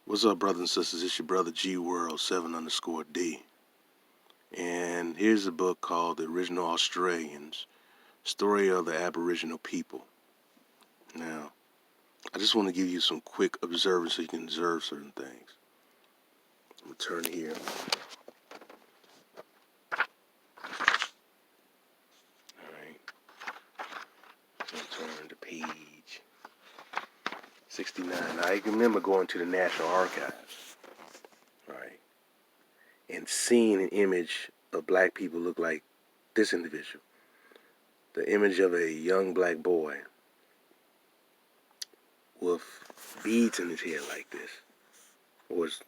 What's up, brothers and sisters? It's your brother G World 7_D. And here's a book called The Original Australians, Story of the Aboriginal People. Now, I just want to give you some quick observance so you can observe certain things. I'm going to turn here. Alright. I'm going to turn to page 69. Now, I can remember going to the National Archives, right, and seeing an image of black people look like this individual. The image of a young black boy with beads in his hair like this, was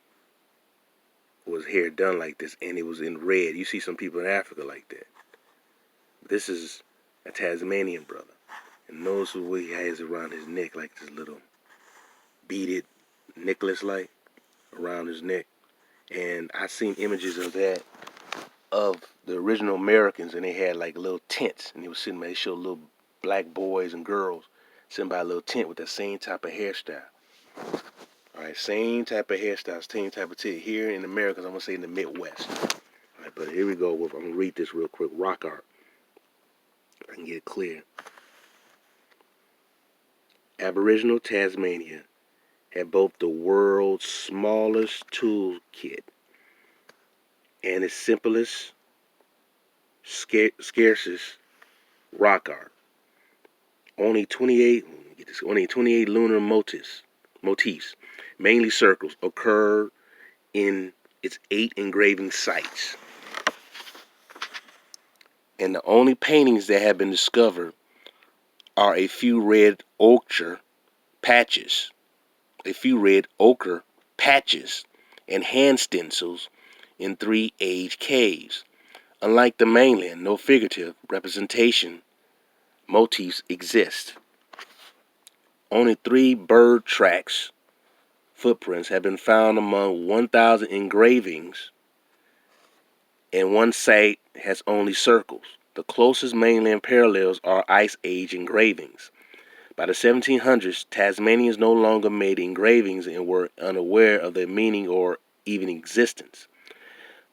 hair done like this, and it was in red. You see some people in Africa like that. This is a Tasmanian brother, and notice what he has around his neck, like this little beaded necklace like around his neck. And I seen images of that of the original Americans, and they had like little tents, and they was sitting there. They showed little black boys and girls sitting by a little tent with that same type of hairstyle. All right, same type of hairstyles, same type of tent. Here in America, I'm gonna say in the Midwest. All right, but here we go. I'm gonna read this real quick. Rock art. If I can get it clear. Aboriginal Tasmania had both the world's smallest toolkit and its simplest, scarcest rock art. Only 28 lunar motifs, mainly circles, occurred in its 8 engraving sites. And the only paintings that have been discovered are a few red ochre patches, and hand stencils in 3 age caves. Unlike the mainland, no figurative representation motifs exist. Only 3 bird tracks footprints have been found among 1,000 engravings, and one site has only circles. The closest mainland parallels are Ice Age engravings. By the 1700s, Tasmanians no longer made engravings and were unaware of their meaning or even existence.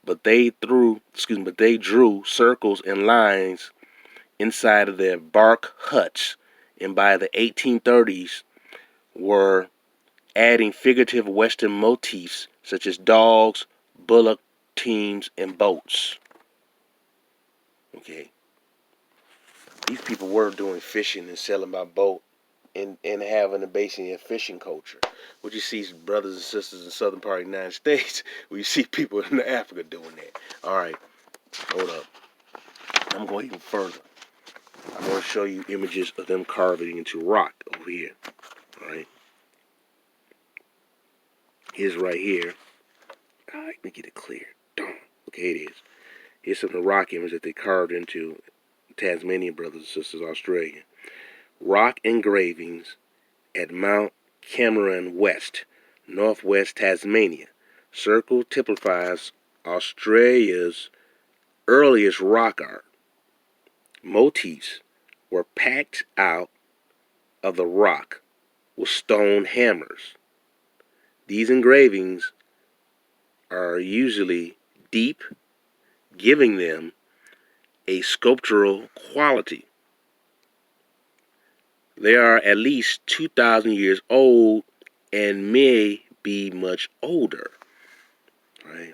But they drew circles and lines inside of their bark huts, and by the 1830s were adding figurative Western motifs such as dogs, bullock teams, and boats. Okay, these people were doing fishing and selling by boat and having a basically a fishing culture. What you see brothers and sisters in the southern part of the United States, where you see people in Africa doing that. All right, hold up. I'm going even further. I'm going to show you images of them carving into rock over here. All right. Here's right here. All right, let me get it clear. Darn. Okay, it is. Here's some of the rock images that they carved into Tasmanian brothers and sisters, Australia. Rock engravings at Mount Cameron West, northwest Tasmania. Circle typifies Australia's earliest rock art. Motifs were packed out of the rock with stone hammers. These engravings are usually deep, giving them a sculptural quality. They are at least 2,000 years old and may be much older. Right?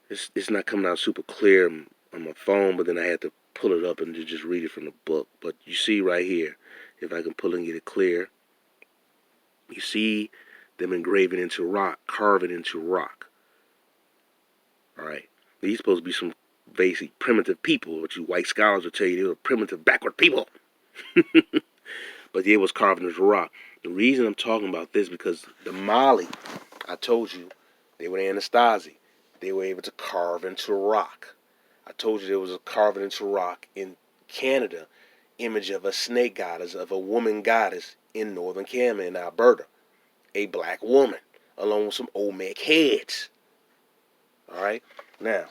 It's not coming out super clear on my phone, but then I had to pull it up and just read it from the book. But you see right here, if I can pull it and get it clear, you see them engraving into rock, carving into rock. All right. These supposed to be some basic primitive people. What you white scholars will tell you, they were primitive, backward people. But it was carved into rock. The reason I'm talking about this because the Mali, I told you, they were the Anasazi. They were able to carve into rock. I told you there was a carving into rock in Canada, image of a snake goddess, of a woman goddess in northern Canada, in Alberta. A black woman, along with some Olmec heads. All right? Now,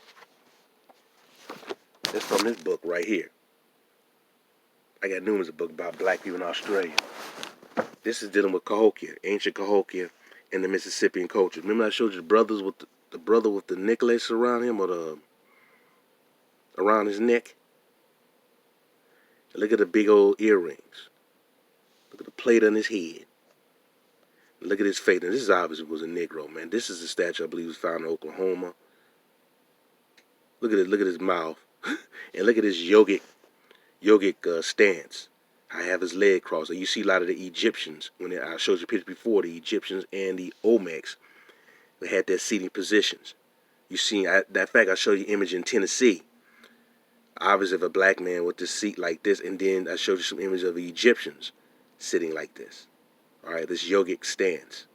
it's from this book right here. I got numerous books about black people in Australia. This is dealing with Cahokia, ancient Cahokia, in the Mississippian culture. Remember I showed you the brother with the necklace around him, or around his neck? Look at the big old earrings. Look at the plate on his head. Look at his face. Now, this obviously was a Negro, man. This is a statue I believe was found in Oklahoma. Look at it. Look at his mouth. And look at his yogic stance. I have his leg crossed. And you see a lot of the Egyptians, when I showed you pictures before, the Egyptians and the Olmecs, they had their seating positions. You see, that fact, I showed you image in Tennessee. Obviously of a black man with this seat like this, and then I showed you some images of the Egyptians sitting like this. All right, this yogic stance.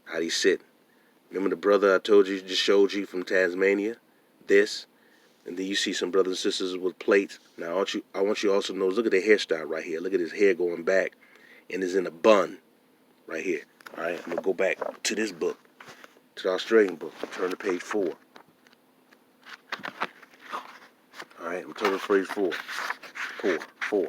How he's sitting. Remember the brother I told you, just showed you from Tasmania? This. And then you see some brothers and sisters with plates. Now I want you also to know, look at the hairstyle right here. Look at his hair going back, and it's in a bun right here. All right, I'm gonna go back to this book, to the Australian book. Turn to page 4. All right, I'm turning to page 4. 4.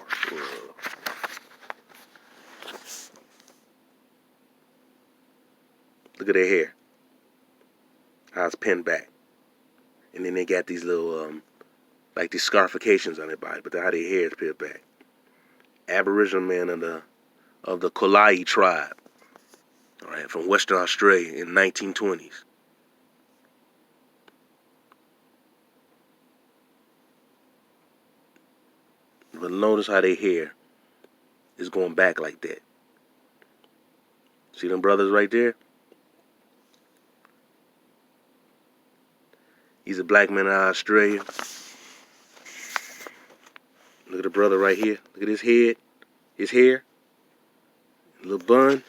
Look at their hair. How it's pinned back. And then they got these little, like these scarifications on their body, but how their hair is pinned back. Aboriginal man of the Kolai tribe, all right, from Western Australia in 1920s. But notice how their hair is going back like that. See them brothers right there? He's a black man out of Australia. Look at the brother right here. Look at his head, his hair, little bun.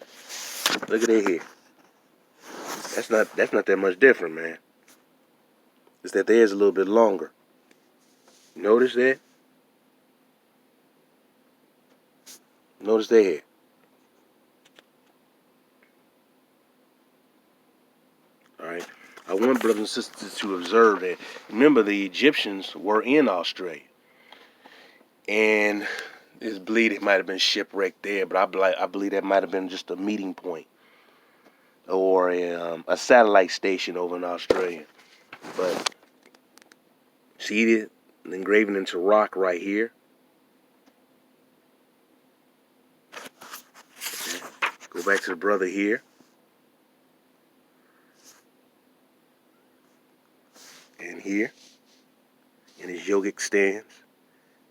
Look at their hair. That's not that much different, man. It's that theirs a little bit longer. Notice that? Notice their hair. All right. I want brothers and sisters to observe that. Remember, the Egyptians were in Australia, and it's believed it might have been shipwrecked there, but I believe that might have been just a meeting point or a satellite station over in Australia. But see it engraving into rock right here. Go back to the brother here. And here. In his yogic stance.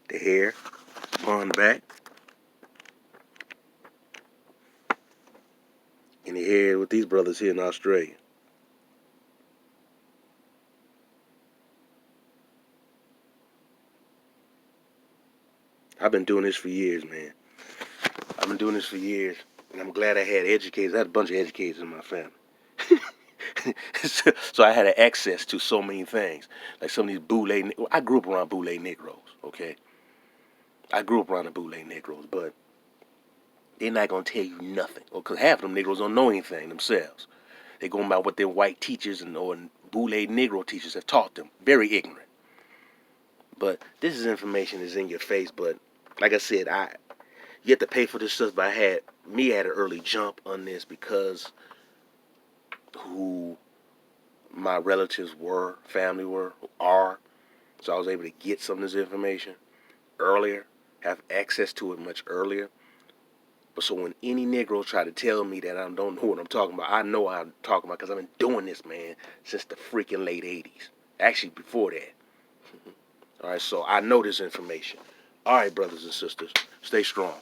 The hair on back. And the hair with these brothers here in Australia. I've been doing this for years, man. I've been doing this for years. And I'm glad I had educators. I had a bunch of educators in my family. So I had access to so many things. Like some of these Boule. I grew up around Boule Negroes, okay? I grew up around the Boule Negroes, but they're not going to tell you nothing. Because half of them Negroes don't know anything themselves. They're going by what their white teachers or Boule Negro teachers have taught them. Very ignorant. But this is information that's in your face. But like I said, you have to pay for this stuff. But I had an early jump on this because who my relatives were, family are. So I was able to get some of this information earlier, have access to it much earlier. But so when any Negro try to tell me that I don't know what I'm talking about, I know what I'm talking about because I've been doing this, man, since the freaking late 80s. Actually, before that. All right, so I know this information. All right, brothers and sisters, stay strong.